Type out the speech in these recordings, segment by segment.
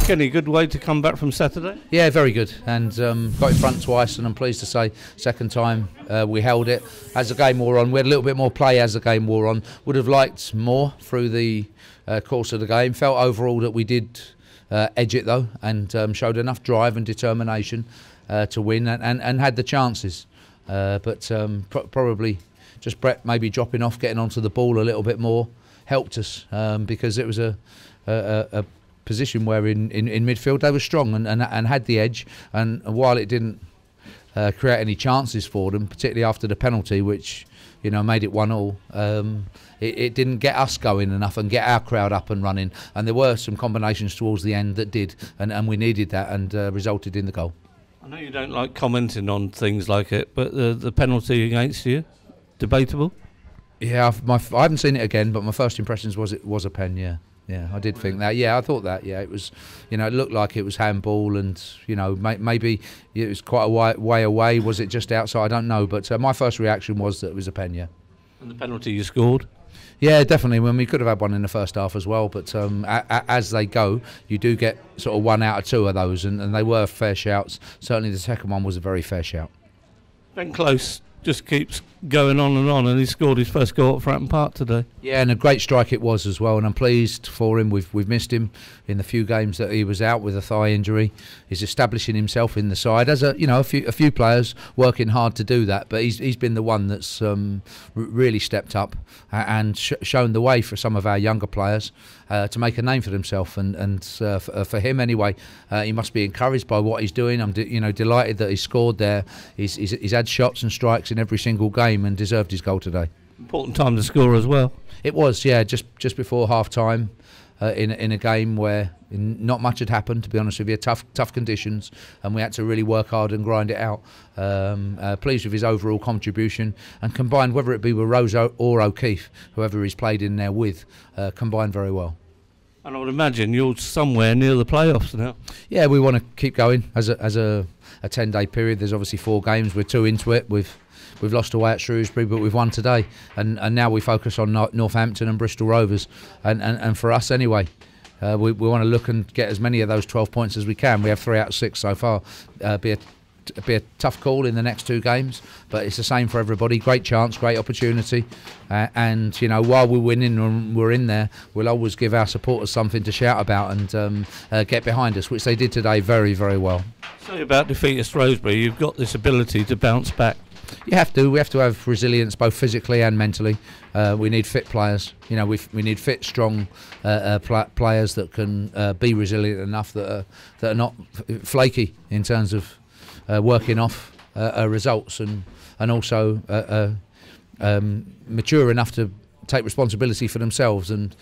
Kenny, good way to come back from Saturday? Yeah, very good, and got in front twice, and I'm pleased to say second time we held it. As the game wore on, we had a little bit more play as the game wore on. Would have liked more through the course of the game. Felt overall that we did edge it though, and showed enough drive and determination to win, and had the chances. But probably just Brett maybe dropping off, getting onto the ball a little bit more helped us, because it was a position where in midfield they were strong and had the edge, and while it didn't create any chances for them, particularly after the penalty, which made it 1-1, it didn't get us going enough and get our crowd up and running, and there were some combinations towards the end that did, and we needed that, and resulted in the goal. I know you don't like commenting on things like it, but the penalty against you, debatable? Yeah, I haven't seen it again, but my first impressions was it was a pen. Yeah, I did think that. Yeah, I thought that. Yeah, it was. It looked like it was handball, and maybe it was quite a way away. Was it just outside? I don't know. But my first reaction was that it was a pen. Yeah. And the penalty you scored? Yeah, definitely. When we could have had one in the first half as well, but as they go, you do get sort of 1 out of 2 of those, and they were fair shouts. Certainly, the second one was a very fair shout. Ben Close just keeps going on, and he scored his first goal at Fratton Park today. Yeah, and a great strike it was as well, and I'm pleased for him. We've missed him in the few games that he was out with a thigh injury. He's establishing himself in the side as a few players working hard to do that, but he's been the one that's really stepped up and shown the way for some of our younger players to make a name for themselves, and for him anyway, he must be encouraged by what he's doing. I'm delighted that he scored there. He's had shots and strikes in every single game and deserved his goal today. Important time to score as well. It was, yeah, just before half time, in a game where not much had happened, to be honest with you. Tough conditions, and we had to really work hard and grind it out. Pleased with his overall contribution, and combined, whether it be with Rose or O'Keefe, whoever he's played in there with, combined very well. And I would imagine you're somewhere near the playoffs now. Yeah, we want to keep going as a 10-day period. There's obviously 4 games. We're 2 into it. We've lost away at Shrewsbury, but we've won today, and now we focus on Northampton and Bristol Rovers, and for us anyway, we want to look and get as many of those 12 points as we can. We have 3 out of 6 so far. Be a tough call in the next 2 games, but it's the same for everybody. Great chance, great opportunity, and while we're winning and we're in there, we'll always give our supporters something to shout about and get behind us, which they did today very, very well. Say about defeat at Shrewsbury, you've got this ability to bounce back. You have to. We have to have resilience, both physically and mentally. We need fit players. We need fit, strong players that can be resilient enough, that are not flaky in terms of working off results, and also mature enough to take responsibility for themselves and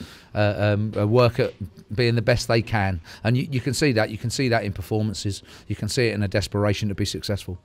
work at being the best they can. And you can see that. You can see that in performances. You can see it in a desperation to be successful.